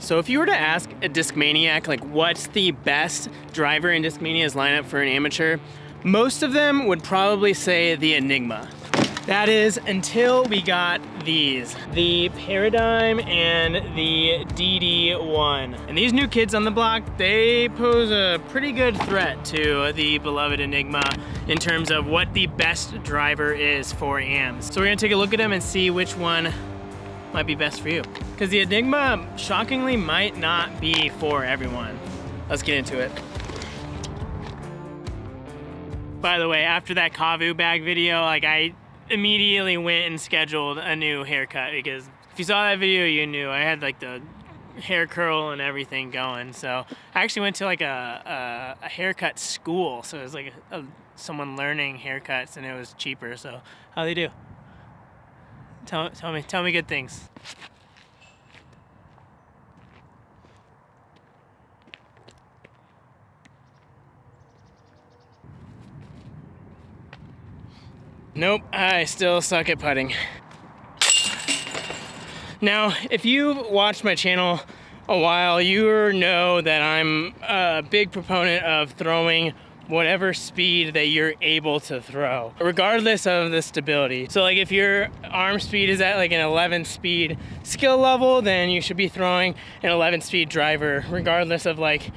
So if you were to ask a Discmaniac, like what's the best driver in Discmania's lineup for an amateur, most of them would probably say the Enigma. That is until we got these, the Paradigm and the DD1. And these new kids on the block, they pose a pretty good threat to the beloved Enigma in terms of what the best driver is for AMs. So we're gonna take a look at them and see which one might be best for you. Because the Enigma, shockingly, might not be for everyone. Let's get into it. By the way, after that Kavu bag video, like I immediately went and scheduled a new haircut, because if you saw that video, you knew I had like the hair curl and everything going. So I actually went to like a haircut school. So it was like someone learning haircuts, and it was cheaper. So how they do? Tell me good things. Nope, I still suck at putting. Now, if you've watched my channel a while, you know that I'm a big proponent of throwing whatever speed that you're able to throw, regardless of the stability. So like if your arm speed is at like an 11 speed skill level, then you should be throwing an 11 speed driver, regardless of like,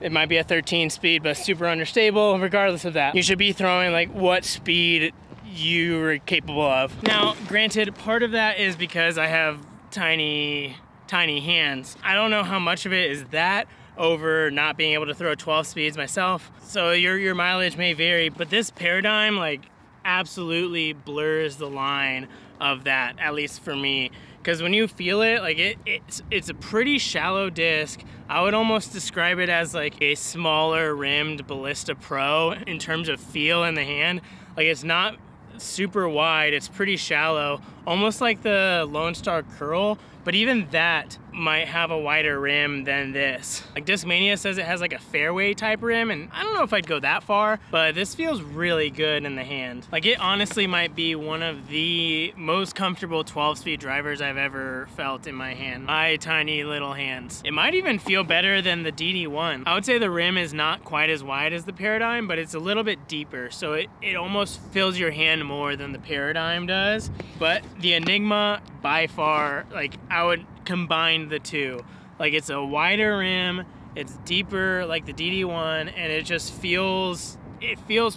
it might be a 13 speed, but super unstable. Regardless of that, you should be throwing like what speed you're capable of. Now, granted, part of that is because I have tiny hands. I don't know how much of it is that over not being able to throw 12 speeds myself. So your mileage may vary, but this Paradigm like absolutely blurs the line of that, at least for me. Because when you feel it, like it's a pretty shallow disc. I would almost describe it as like a smaller rimmed Ballista Pro in terms of feel in the hand. Like it's not super wide, it's pretty shallow, almost like the Lone Star Curl, but even that might have a wider rim than this. Like Discmania says it has like a fairway type rim, and I don't know if I'd go that far, but this feels really good in the hand. Like it honestly might be one of the most comfortable 12-speed drivers I've ever felt in my hand. My tiny little hands. It might even feel better than the DD1. I would say the rim is not quite as wide as the Paradigm, but it's a little bit deeper, so it almost fills your hand more than the Paradigm does. But the Enigma, by far, like I would combine the two. Like it's a wider rim, it's deeper like the DD1, and it just feels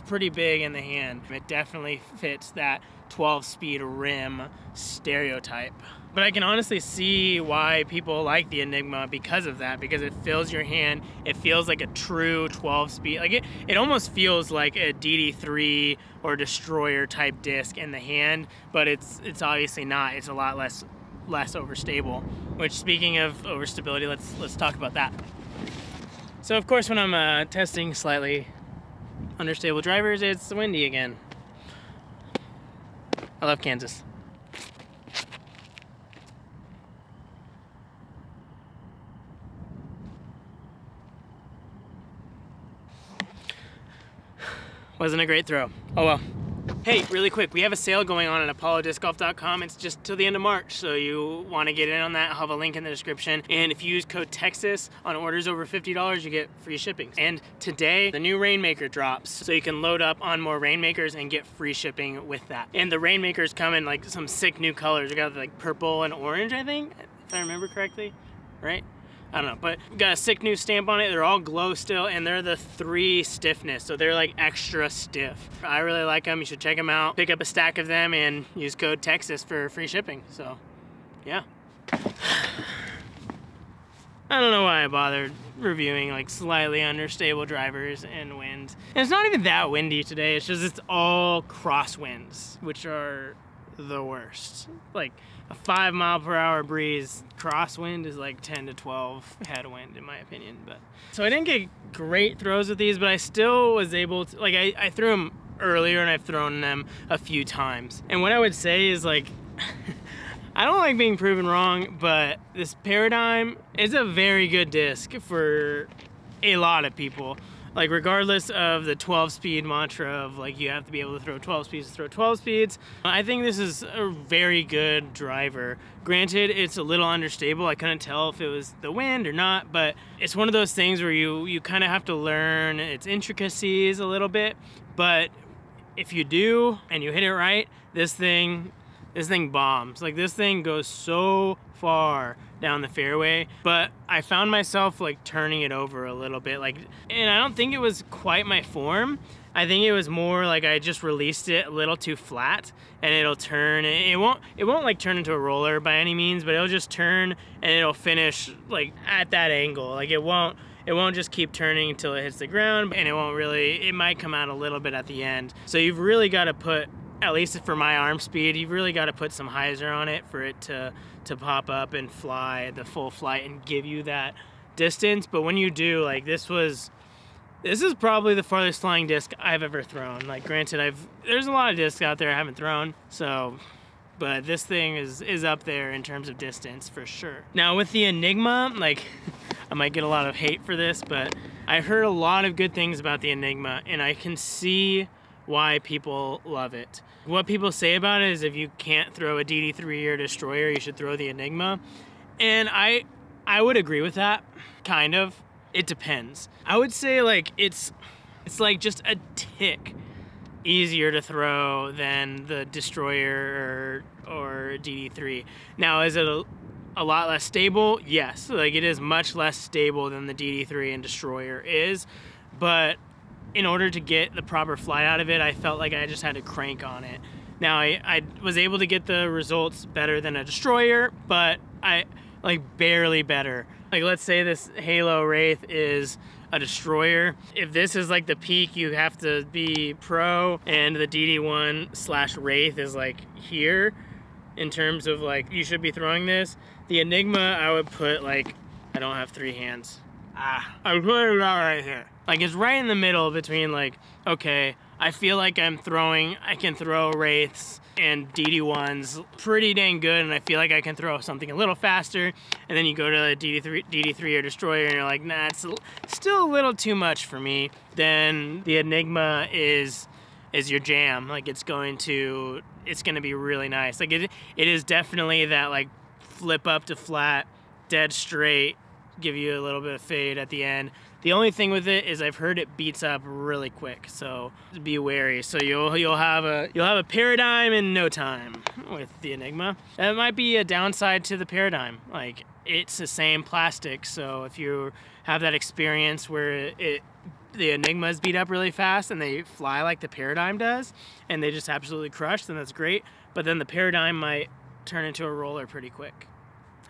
pretty big in the hand. It definitely fits that 12-speed rim stereotype. But I can honestly see why people like the Enigma because of that, because it fills your hand. It feels like a true 12-speed. Like it almost feels like a DD3 or Destroyer type disc in the hand, but it's obviously not. It's a lot less overstable. Which, speaking of overstability, let's talk about that. So of course, when I'm testing slightly understable drivers, it's windy again. I love Kansas. Wasn't a great throw. Oh well. Hey, really quick, we have a sale going on at apollodiscgolf.com. It's just till the end of March, so you want to get in on that. I'll have a link in the description. And if you use code TEXAS on orders over $50, you get free shipping. And today, the new Rainmaker drops, so you can load up on more Rainmakers and get free shipping with that. And the Rainmakers come in like some sick new colors. We got like purple and orange, I think, if I remember correctly, right? I don't know, but we got a sick new stamp on it. They're all glow still, and they're the 3 stiffness, so they're like extra stiff. I really like them. You should check them out. Pick up a stack of them and use code TEXAS for free shipping. So, yeah. I don't know why I bothered reviewing like slightly understable drivers and wind. And it's not even that windy today. It's just it's all crosswinds, which are the worst. Like a 5 mile per hour breeze crosswind is like 10 to 12 headwind in my opinion. But so I didn't get great throws with these, but I still was able to, like I threw them earlier and I've thrown them a few times. And what I would say is like I don't like being proven wrong, but this Paradigm is a very good disc for a lot of people. like regardless of the 12-speed mantra of like you have to be able to throw 12 speeds to throw 12 speeds, I think this is a very good driver. Granted, it's a little unstable. I couldn't tell if it was the wind or not, but it's one of those things where you kind of have to learn its intricacies a little bit. But if you do and you hit it right, this thing bombs. Like, this thing goes so far down the fairway, but I found myself like turning it over a little bit, like, and I don't think it was quite my form. I think it was more like I just released it a little too flat, and it'll turn. It won't like turn into a roller by any means, but it'll just turn and it'll finish like at that angle. Like, it won't just keep turning until it hits the ground, and it might come out a little bit at the end. So you've really got to put, at least for my arm speed, you've really got to put some hyzer on it for it to pop up and fly the full flight and give you that distance. But when you do, like, this is probably the farthest flying disc I've ever thrown. Like, granted, there's a lot of discs out there I haven't thrown, so, but this thing is up there in terms of distance for sure. Now with the Enigma, like, I might get a lot of hate for this, but I've heard a lot of good things about the Enigma, and I can see why people love it. What people say about it is if you can't throw a DD3 or Destroyer, you should throw the Enigma. And I would agree with that, kind of. It depends. I would say like it's like just a tick easier to throw than the Destroyer or DD3. Now, is it a lot less stable? Yes, like it is much less stable than the DD3 and Destroyer is, but in order to get the proper flight out of it, I felt like I just had to crank on it. Now, I was able to get the results better than a Destroyer, but like barely better. Like, let's say this Halo Wraith is a Destroyer. If this is like the peak, you have to be pro, and the DD1 / Wraith is like here in terms of like you should be throwing this. The Enigma, I would put like, I don't have 3 hands. I would put it about right here. Like, it's right in the middle between like, okay, I feel like I can throw Wraiths and DD1s pretty dang good, and I feel like I can throw something a little faster, and then you go to a DD3 or Destroyer, and you're like, nah, it's still a little too much for me. Then the Enigma is your jam. Like, it's gonna be really nice. Like, it is definitely that like flip up to flat, dead straight, give you a little bit of fade at the end. The only thing with it is I've heard it beats up really quick, so be wary. So you'll have a paradigm in no time with the Enigma. That might be a downside to the paradigm. Like, it's the same plastic, so if you have that experience where the Enigmas beat up really fast and they fly like the paradigm does, and they just absolutely crush, then that's great. But then the paradigm might turn into a roller pretty quick.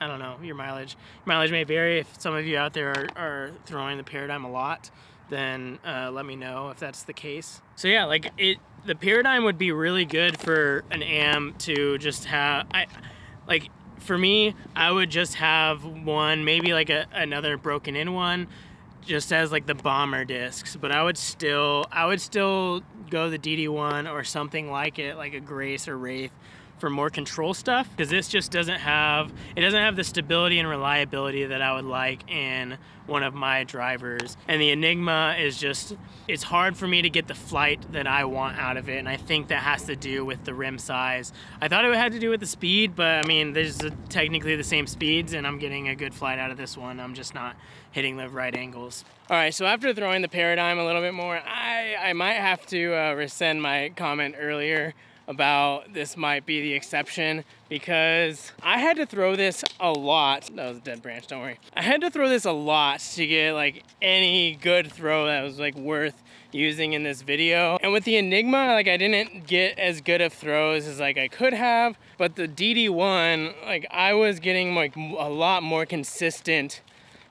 I don't know, your mileage may vary. If some of you out there are throwing the paradigm a lot, then let me know if that's the case. So yeah, like the paradigm would be really good for an am to just have. Like, for me, I would just have one, maybe like another broken in one, just as like the bomber discs. But I would still go the DD1 or something like it, like a Grace or Wraith, for more control stuff, because this just doesn't have the stability and reliability that I would like in one of my drivers. And the Enigma is just, it's hard for me to get the flight that I want out of it, and I think that has to do with the rim size. I thought it had to do with the speed, but I mean, there's technically the same speeds, and I'm getting a good flight out of this one. I'm just not hitting the right angles. All right, so after throwing the paradigm a little bit more, I might have to rescind my comment earlier about this might be the exception, because I had to throw this a lot. That was a dead branch, don't worry. I had to throw this a lot to get like any good throw that was like worth using in this video. And with the Enigma, like, I didn't get as good of throws as like I could have, but the DD1, like, I was getting like a lot more consistent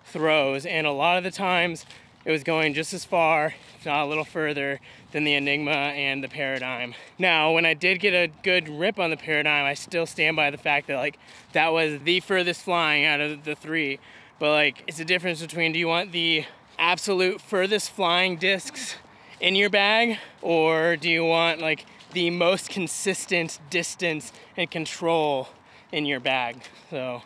throws, and a lot of the times it was going just as far, if not a little further, than the Enigma and the paradigm. Now, when I did get a good rip on the paradigm, I still stand by the fact that like that was the furthest flying out of the 3. But like, it's a difference between, do you want the absolute furthest flying discs in your bag, or do you want like the most consistent distance and control in your bag? So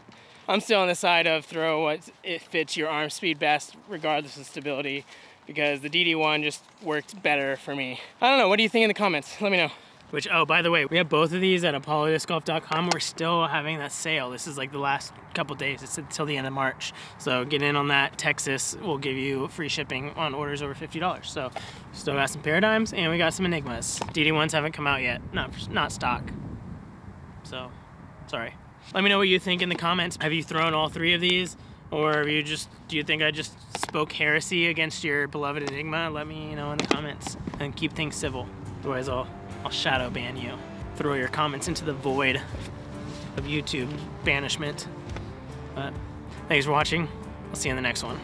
I'm still on the side of throw what it fits your arm speed best, regardless of stability, because the DD1 just worked better for me. I don't know, what do you think in the comments? Let me know. Which, oh, by the way, we have both of these at apollodiscgolf.com. We're still having that sale. This is like the last couple days. It's until the end of March. So get in on that. Texas will give you free shipping on orders over $50. So still got some Paradigms and we got some Enigmas. DD1s haven't come out yet, not stock. So, sorry. Let me know what you think in the comments. Have you thrown all 3 of these? Or have you just, do you think I just spoke heresy against your beloved Enigma? Let me know in the comments and keep things civil. Otherwise I'll shadow ban you. Throw your comments into the void of YouTube banishment. But thanks for watching. I'll see you in the next one.